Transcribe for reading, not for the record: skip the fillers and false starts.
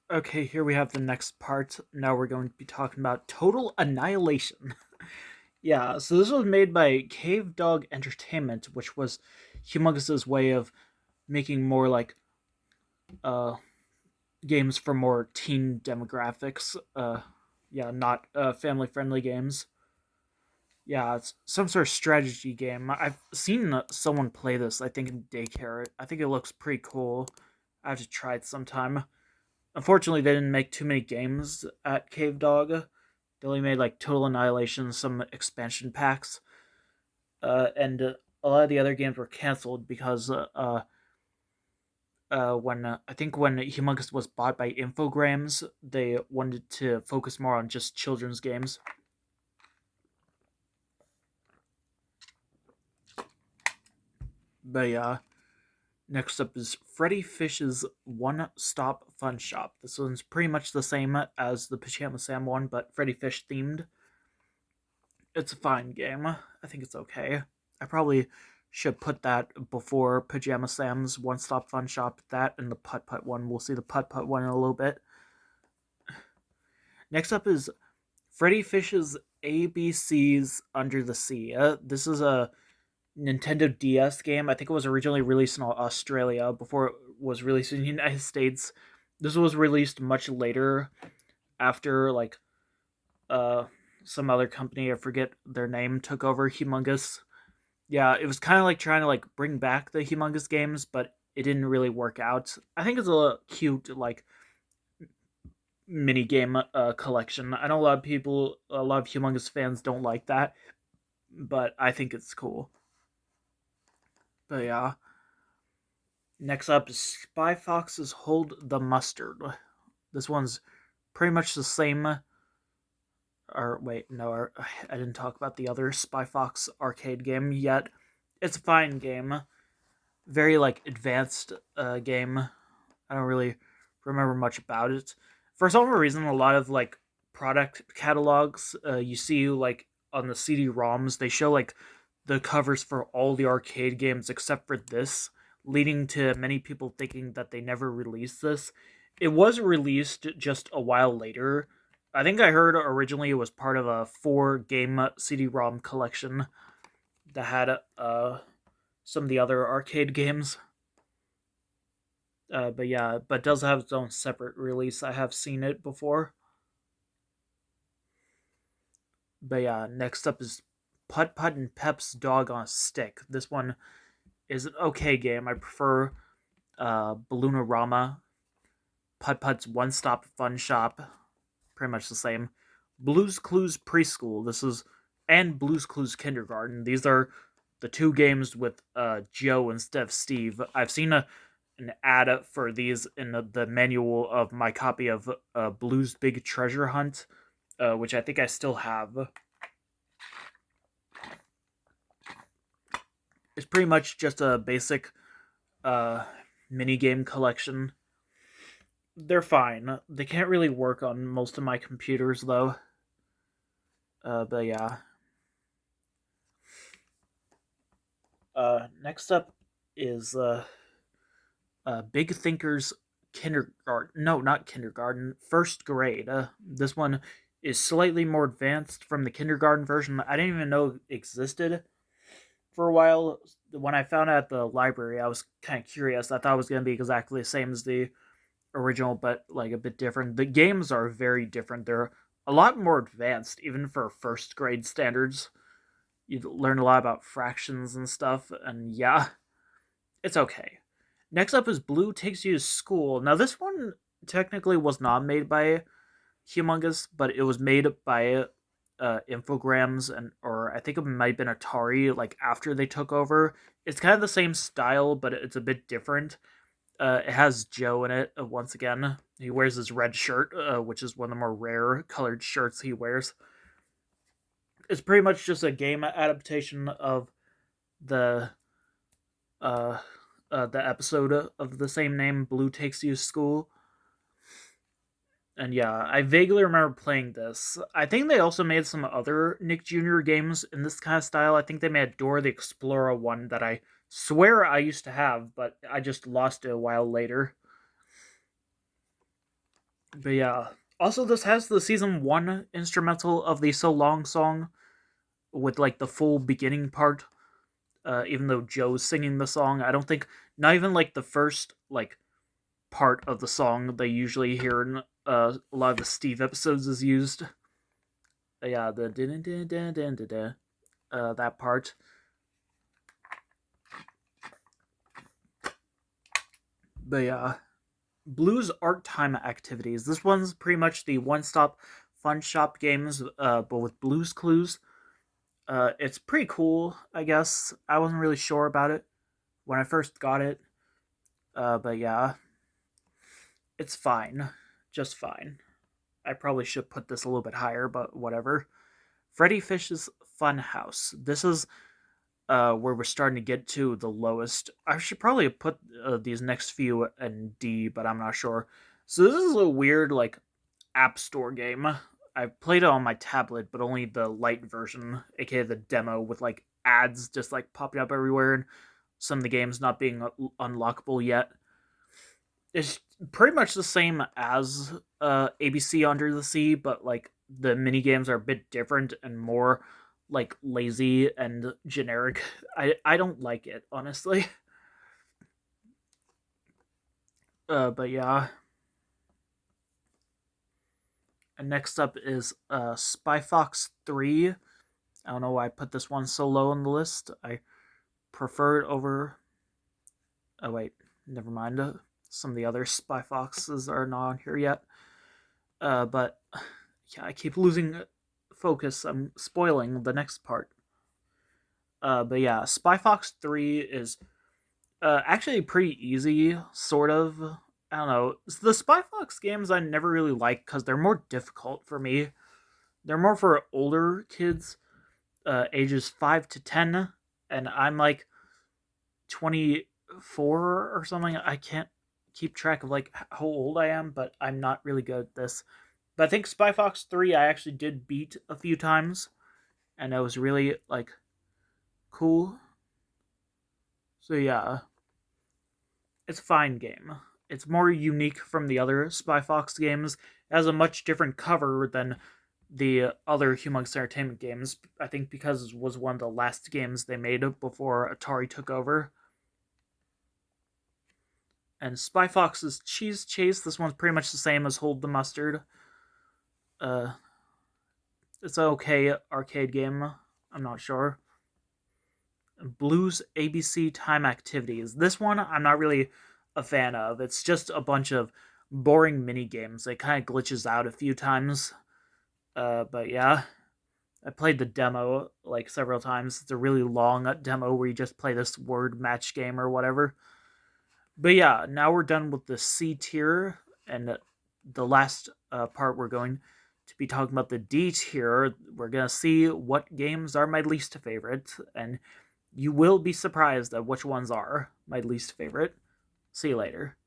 Okay, here we have the next part. Now we're going to be talking about Total Annihilation. Yeah, so this was made by Cave Dog Entertainment, which was Humongous's way of making more like uh games for more teen demographics. Yeah, not family friendly games. Yeah, it's some sort of strategy game. I've seen someone play this, I think in daycare. I think it looks pretty cool. I have to try it sometime. Unfortunately, they didn't make too many games at Cave Dog. They only made like Total Annihilation, some expansion packs, and a lot of the other games were canceled because when I think when Humongous was bought by Infogrames, they wanted to focus more on just children's games. But yeah, next up is Freddi Fish's One Stop Fun Shop. This one's pretty much the same as the Pajama Sam one, but Freddi Fish themed. It's a fine game. I think it's okay. I probably should put that before Pajama Sam's One Stop Fun Shop. That and the Putt Putt one. We'll see the Putt Putt one in a little bit. Next up is Freddi Fish's ABC's Under the Sea. This is a Nintendo DS game. I think it was originally released in Australia before it was released in the United States. This was released much later after like uh some other company, I forget their name, took over Humongous. Yeah, it was kind of like trying to like bring back the Humongous games, but it didn't really work out. I think it's a cute like mini game collection. I know a lot of Humongous fans don't like that, but I think it's cool. But yeah, next up is Spy Fox's Hold the Mustard. This one's pretty much the same. Or wait, no, I didn't talk about the other Spy Fox arcade game yet. It's a fine game, very like advanced game. I don't really remember much about it. For some reason, a lot of like product catalogs you see like on the CD-ROMs, they show like the covers for all the arcade games except for this, leading to many people thinking that they never released this. It was released just a while later. I think I heard originally it was part of a four game CD-ROM collection that had some of the other arcade games. But yeah, but does have its own separate release. I have seen it before. But yeah, next up is Putt Putt and Pep's Dog on a Stick. This one is an okay game. I prefer Balloonarama, Putt Putt's One Stop Fun Shop, pretty much the same. Blues Clues Preschool. This is and Blues Clues Kindergarten. These are the two games with Joe instead of Steve. I've seen an ad for these in the manual of my copy of Blues Big Treasure Hunt, which I think I still have. It's pretty much just a basic uh, mini game collection. They're fine. They can't really work on most of my computers though. But yeah. Next up is Big Thinkers Kindergarten. No, not kindergarten. First grade. This one is slightly more advanced from the kindergarten version. I didn't even know existed for a while. When I found out at the library, I was kind of curious. I thought it was going to be exactly the same as the original, but like a bit different. The games are very different. They're a lot more advanced, even for first grade standards. You learn a lot about fractions and stuff, and yeah, it's okay. Next up is Blue Takes You to School. Now, this one technically was not made by Humongous, but it was made by Infogrames and or I think it might have been Atari. Like after they took over, it's kind of the same style, but it's a bit different. It has Joe in it once again. He wears his red shirt, which is one of the more rare colored shirts he wears. It's pretty much just a game adaptation of the uh, the episode of the same name, Blue Takes You to School. And yeah, I vaguely remember playing this. I think they also made some other Nick Jr. games in this kind of style. I think they made Dora the Explorer one that I swear I used to have, but I just lost it a while later. But yeah. Also, this has the season 1 instrumental of the So Long song with like the full beginning part. Even though Joe's singing the song, I don't think, not even like the first like part of the song they usually hear in a lot of the Steve episodes is used. Yeah, the that part. But yeah, Blues Art Time activities. This one's pretty much the one-stop fun shop games, but with Blues Clues. It's pretty cool, I guess. I wasn't really sure about it when I first got it, but yeah, it's fine, just fine. I probably should put this a little bit higher, but whatever. Freddi Fish's Fun House. This is where we're starting to get to the lowest. I should probably put these next few in D, but I'm not sure. So this is a weird like app store game. I played it on my tablet, but only the light version, aka the demo, with like ads just like popping up everywhere, and some of the games not being unlockable yet. It's pretty much the same as ABC Under the Sea, but like the mini games are a bit different and more like lazy and generic. I don't like it, honestly. But yeah. And next up is Spy Fox 3. I don't know why I put this one so low on the list. I prefer it over. Oh wait, never mind. Some of the other Spy Foxes are not on here yet. But yeah, I keep losing focus. I'm spoiling the next part. But yeah, Spy Fox 3 is actually pretty easy, sort of. I don't know. The Spy Fox games I never really like because they're more difficult for me. They're more for older kids, ages 5 to 10, and I'm like 24 or something. I can't keep track of like how old I am, but I'm not really good at this. But I think Spy Fox 3 I actually did beat a few times, and it was really like cool. So yeah, it's a fine game. It's more unique from the other Spy Fox games. It has a much different cover than the other Humongous Entertainment games. I think because it was one of the last games they made before Atari took over. And Spy Fox's Cheese Chase, this one's pretty much the same as Hold the Mustard. Uh, it's an okay arcade game. I'm not sure. Blues ABC Time Activities. This one I'm not really a fan of. It's just a bunch of boring mini games. It kind of glitches out a few times. But yeah, I played the demo like several times. It's a really long demo where you just play this word match game or whatever. But yeah, now we're done with the C tier, and the last part we're going to be talking about the D tier. We're gonna see what games are my least favorite, and you will be surprised at which ones are my least favorite. See you later.